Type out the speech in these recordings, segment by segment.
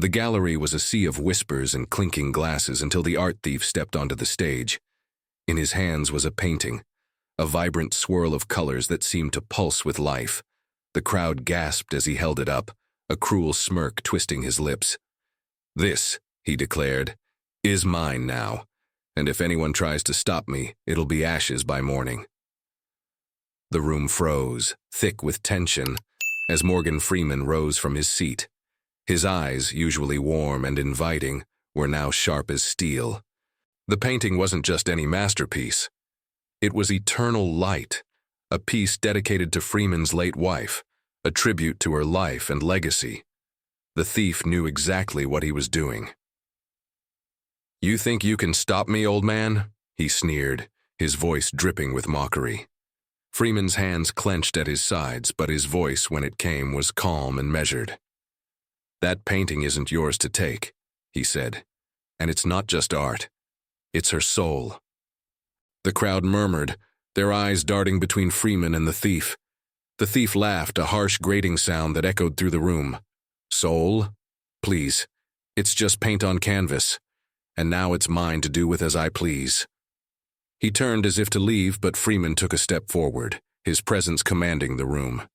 The gallery was a sea of whispers and clinking glasses until the art thief stepped onto the stage. In his hands was a painting, a vibrant swirl of colors that seemed to pulse with life. The crowd gasped as he held it up, a cruel smirk twisting his lips. "This," he declared, "is mine now, and if anyone tries to stop me, it'll be ashes by morning." The room froze, thick with tension, as Morgan Freeman rose from his seat. His eyes, usually warm and inviting, were now sharp as steel. The painting wasn't just any masterpiece. It was eternal light, a piece dedicated to Freeman's late wife, a tribute to her life and legacy. The thief knew exactly what he was doing. "You think you can stop me, old man?" he sneered, his voice dripping with mockery. Freeman's hands clenched at his sides, but his voice, when it came, was calm and measured. "That painting isn't yours to take," he said. "And it's not just art. It's her soul." The crowd murmured, their eyes darting between Freeman and the thief. The thief laughed, a harsh grating sound that echoed through the room. "Soul? Please, it's just paint on canvas, and now it's mine to do with as I please." He turned as if to leave, but Freeman took a step forward, his presence commanding the room.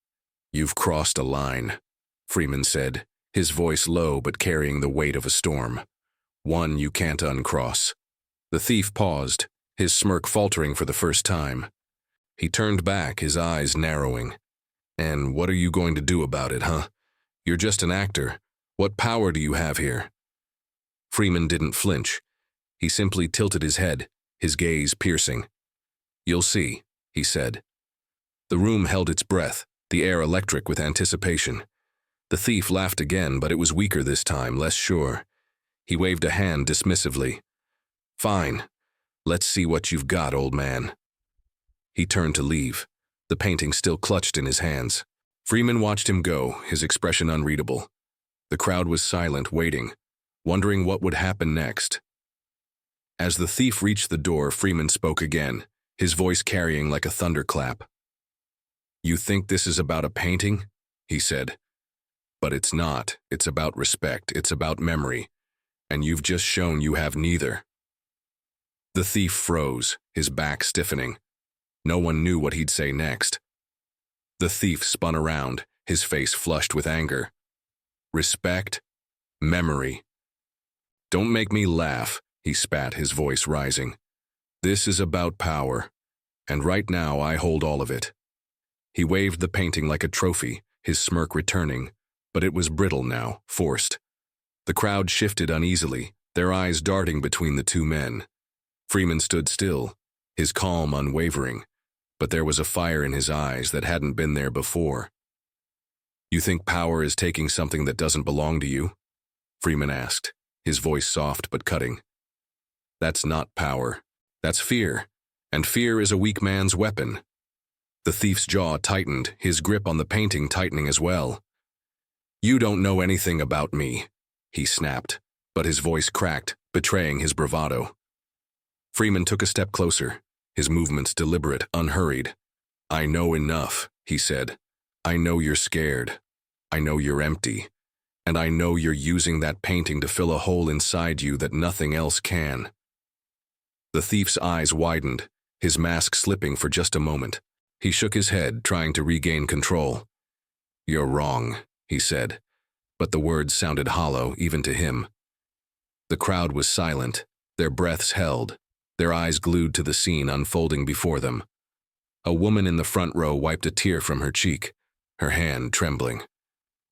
"You've crossed a line," Freeman said, his voice low but carrying the weight of a storm. "One you can't uncross." The thief paused, his smirk faltering for the first time. He turned back, his eyes narrowing. "And what are you going to do about it, huh? You're just an actor. What power do you have here?" Freeman didn't flinch. He simply tilted his head, his gaze piercing. "You'll see," he said. The room held its breath, the air electric with anticipation. The thief laughed again, but it was weaker this time, less sure. He waved a hand dismissively. "Fine. Let's see what you've got, old man." He turned to leave, the painting still clutched in his hands. Freeman watched him go, his expression unreadable. The crowd was silent, waiting, wondering what would happen next. As the thief reached the door, Freeman spoke again, his voice carrying like a thunderclap. "You think this is about a painting?" he said. "But it's not. It's about respect. It's about memory. And you've just shown you have neither." The thief froze, his back stiffening. No one knew what he'd say next. The thief spun around, his face flushed with anger. "Respect? Memory. Don't make me laugh," he spat, his voice rising. "This is about power, and right now I hold all of it." He waved the painting like a trophy, his smirk returning, but it was brittle now, forced. The crowd shifted uneasily, their eyes darting between the two men. Freeman stood still, his calm unwavering, but there was a fire in his eyes that hadn't been there before. "You think power is taking something that doesn't belong to you?" Freeman asked, his voice soft but cutting. "That's not power. That's fear, and fear is a weak man's weapon." The thief's jaw tightened, his grip on the painting tightening as well. "You don't know anything about me," he snapped, but his voice cracked, betraying his bravado. Freeman took a step closer, his movements deliberate, unhurried. "I know enough," he said. "I know you're scared. I know you're empty. And I know you're using that painting to fill a hole inside you that nothing else can." The thief's eyes widened, his mask slipping for just a moment. He shook his head, trying to regain control. "You're wrong," he said, but the words sounded hollow, even to him. The crowd was silent, their breaths held, their eyes glued to the scene unfolding before them. A woman in the front row wiped a tear from her cheek, her hand trembling.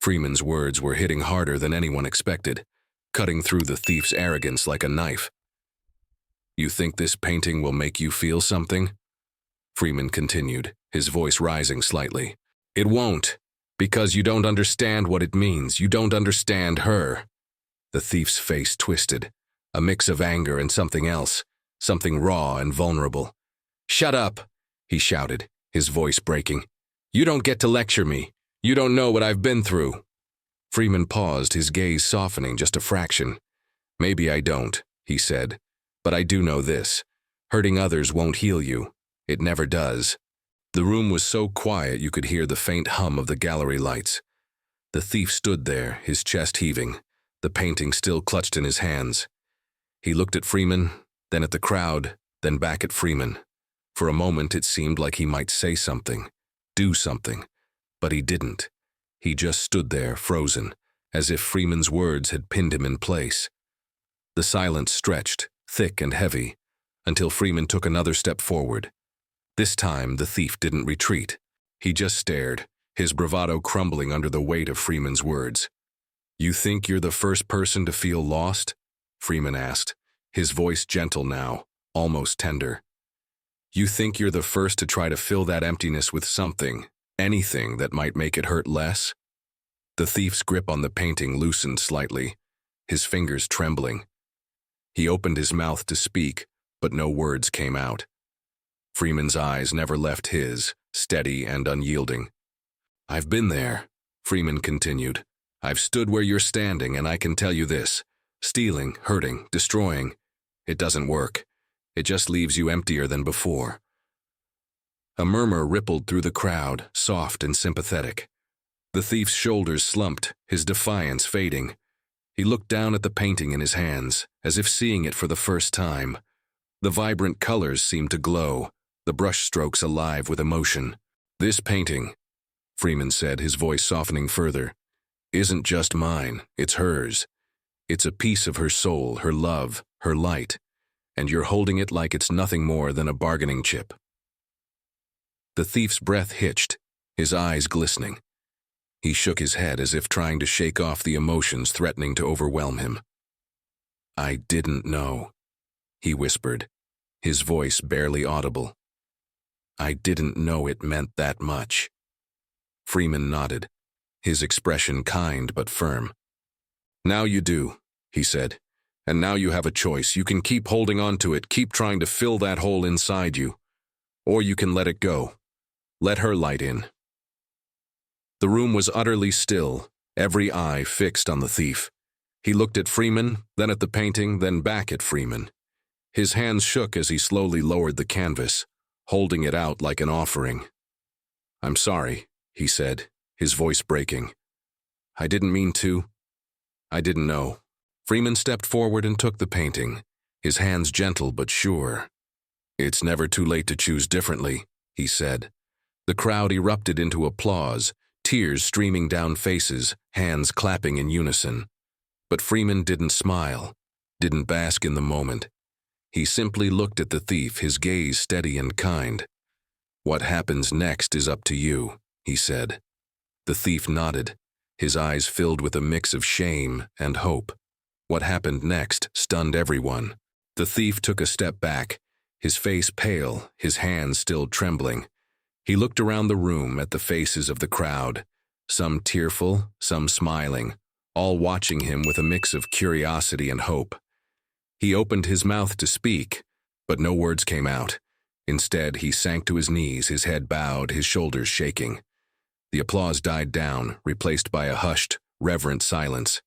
Freeman's words were hitting harder than anyone expected, cutting through the thief's arrogance like a knife. "You think this painting will make you feel something?" Freeman continued, his voice rising slightly. "It won't, because you don't understand what it means. You don't understand her." The thief's face twisted, a mix of anger and something else, something raw and vulnerable. "Shut up," he shouted, his voice breaking. "You don't get to lecture me. You don't know what I've been through." Freeman paused, his gaze softening just a fraction. "Maybe I don't," he said, "but I do know this. Hurting others won't heal you. It never does." The room was so quiet you could hear the faint hum of the gallery lights. The thief stood there, his chest heaving, the painting still clutched in his hands. He looked at Freeman, then at the crowd, then back at Freeman. For a moment it seemed like he might say something, do something, but he didn't. He just stood there, frozen, as if Freeman's words had pinned him in place. The silence stretched, thick and heavy, until Freeman took another step forward. This time the thief didn't retreat. He just stared, his bravado crumbling under the weight of Freeman's words. "You think you're the first person to feel lost?" Freeman asked, his voice gentle now, almost tender. "You think you're the first to try to fill that emptiness with something, anything that might make it hurt less?" The thief's grip on the painting loosened slightly, his fingers trembling. He opened his mouth to speak, but no words came out. Freeman's eyes never left his, steady and unyielding. "I've been there," Freeman continued. "I've stood where you're standing, and I can tell you this. Stealing, hurting, destroying, it doesn't work. It just leaves you emptier than before." A murmur rippled through the crowd, soft and sympathetic. The thief's shoulders slumped, his defiance fading. He looked down at the painting in his hands, as if seeing it for the first time. The vibrant colors seemed to glow, the brushstrokes alive with emotion. "This painting," Freeman said, his voice softening further, "isn't just mine, it's hers. It's a piece of her soul, her love, her light, and you're holding it like it's nothing more than a bargaining chip." The thief's breath hitched, his eyes glistening. He shook his head as if trying to shake off the emotions threatening to overwhelm him. "I didn't know," he whispered, his voice barely audible. "I didn't know it meant that much." Freeman nodded, his expression kind but firm. "Now you do," he said, "and now you have a choice. You can keep holding on to it, keep trying to fill that hole inside you, or you can let it go. Let her light in." The room was utterly still, every eye fixed on the thief. He looked at Freeman, then at the painting, then back at Freeman. His hands shook as he slowly lowered the canvas, holding it out like an offering. "I'm sorry," he said, his voice breaking. "I didn't mean to. I didn't know." Freeman stepped forward and took the painting, his hands gentle but sure. "It's never too late to choose differently," he said. The crowd erupted into applause, tears streaming down faces, hands clapping in unison. But Freeman didn't smile, didn't bask in the moment. He simply looked at the thief, his gaze steady and kind. "What happens next is up to you," he said. The thief nodded, his eyes filled with a mix of shame and hope. What happened next stunned everyone. The thief took a step back, his face pale, his hands still trembling. He looked around the room at the faces of the crowd, some tearful, some smiling, all watching him with a mix of curiosity and hope. He opened his mouth to speak, but no words came out. Instead, he sank to his knees, his head bowed, his shoulders shaking. The applause died down, replaced by a hushed, reverent silence.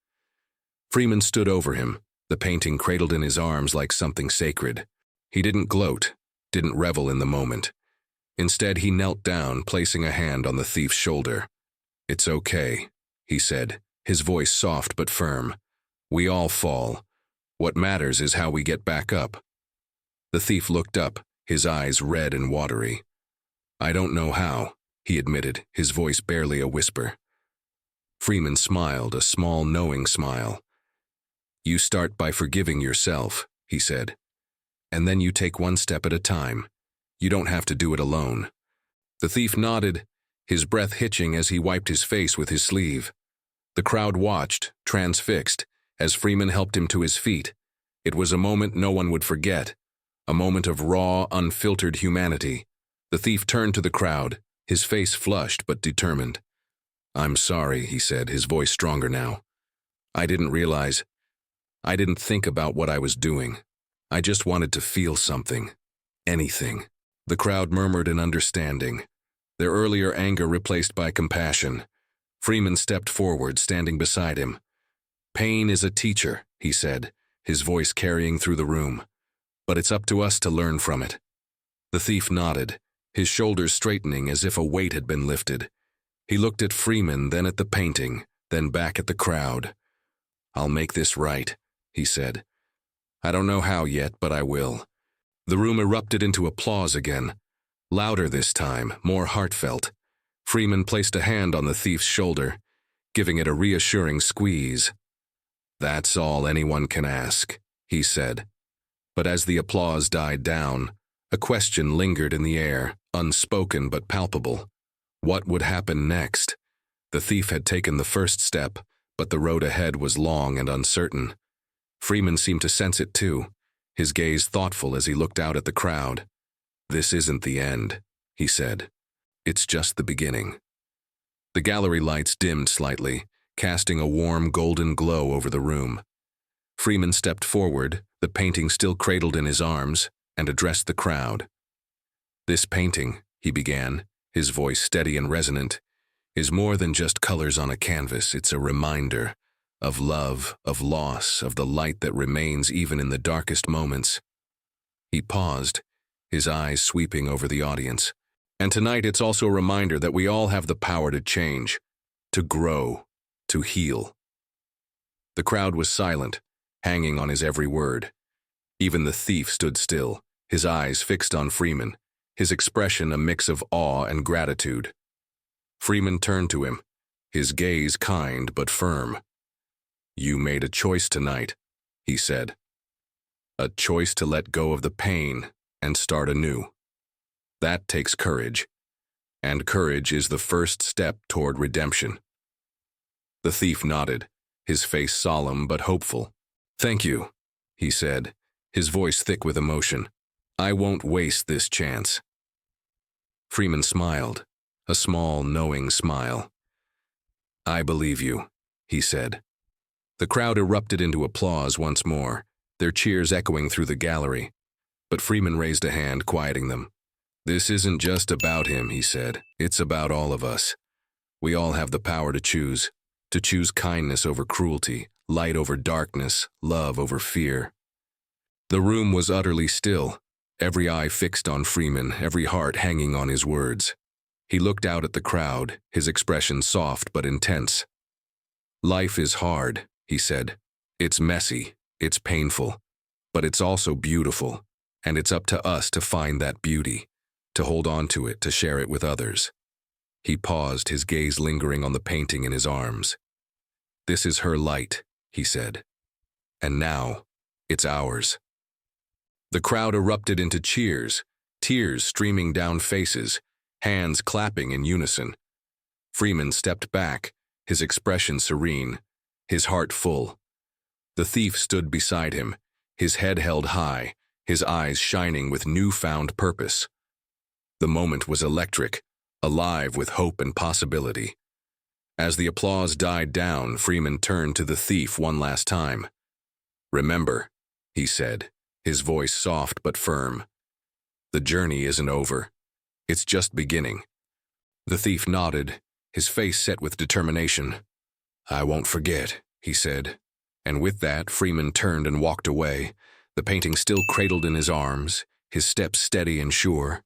Freeman stood over him, the painting cradled in his arms like something sacred. He didn't gloat, didn't revel in the moment. Instead, he knelt down, placing a hand on the thief's shoulder. "It's okay," he said, his voice soft but firm. "We all fall. What matters is how we get back up." The thief looked up, his eyes red and watery. "I don't know how," he admitted, his voice barely a whisper. Freeman smiled, a small, knowing smile. "You start by forgiving yourself," he said. "And then you take one step at a time. You don't have to do it alone." The thief nodded, his breath hitching as he wiped his face with his sleeve. The crowd watched, transfixed, as Freeman helped him to his feet. It was a moment no one would forget, a moment of raw, unfiltered humanity. The thief turned to the crowd, his face flushed but determined. "I'm sorry," he said, his voice stronger now. I didn't think about what I was doing. I just wanted to feel something. Anything." The crowd murmured in understanding, their earlier anger replaced by compassion. Freeman stepped forward, standing beside him. "Pain is a teacher," he said, his voice carrying through the room. "But it's up to us to learn from it." The thief nodded, his shoulders straightening as if a weight had been lifted. He looked at Freeman, then at the painting, then back at the crowd. "I'll make this right," he said. "I don't know how yet, but I will." The room erupted into applause again. Louder this time, more heartfelt. Freeman placed a hand on the thief's shoulder, giving it a reassuring squeeze. "That's all anyone can ask," he said. But as the applause died down, a question lingered in the air, unspoken but palpable. What would happen next? The thief had taken the first step, but the road ahead was long and uncertain. Freeman seemed to sense it too, his gaze thoughtful as he looked out at the crowd. "This isn't the end," he said. "It's just the beginning." The gallery lights dimmed slightly, casting a warm golden glow over the room. Freeman stepped forward, the painting still cradled in his arms, and addressed the crowd. "This painting," he began, his voice steady and resonant, "is more than just colors on a canvas. It's a reminder of love, of loss, of the light that remains even in the darkest moments." He paused, his eyes sweeping over the audience. "And tonight it's also a reminder that we all have the power to change, to grow, to heal." The crowd was silent, hanging on his every word. Even the thief stood still, his eyes fixed on Freeman, his expression a mix of awe and gratitude. Freeman turned to him, his gaze kind but firm. "You made a choice tonight," he said. "A choice to let go of the pain and start anew. That takes courage, and courage is the first step toward redemption." The thief nodded, his face solemn but hopeful. "Thank you," he said, his voice thick with emotion. "I won't waste this chance." Freeman smiled, a small, knowing smile. "I believe you," he said. The crowd erupted into applause once more, their cheers echoing through the gallery. But Freeman raised a hand, quieting them. "This isn't just about him," he said. "It's about all of us. We all have the power to choose kindness over cruelty, light over darkness, love over fear." The room was utterly still, every eye fixed on Freeman, every heart hanging on his words. He looked out at the crowd, his expression soft but intense. "Life is hard," he said. "It's messy, it's painful, but it's also beautiful, and it's up to us to find that beauty, to hold on to it, to share it with others." He paused, his gaze lingering on the painting in his arms. "This is her light," he said. "And now, it's ours." The crowd erupted into cheers, tears streaming down faces, hands clapping in unison. Freeman stepped back, his expression serene, his heart full. The thief stood beside him, his head held high, his eyes shining with newfound purpose. The moment was electric, alive with hope and possibility. As the applause died down, Freeman turned to the thief one last time. "Remember," he said, his voice soft but firm, "the journey isn't over. It's just beginning." The thief nodded, his face set with determination. "I won't forget," he said. And with that, Freeman turned and walked away, the painting still cradled in his arms, his steps steady and sure.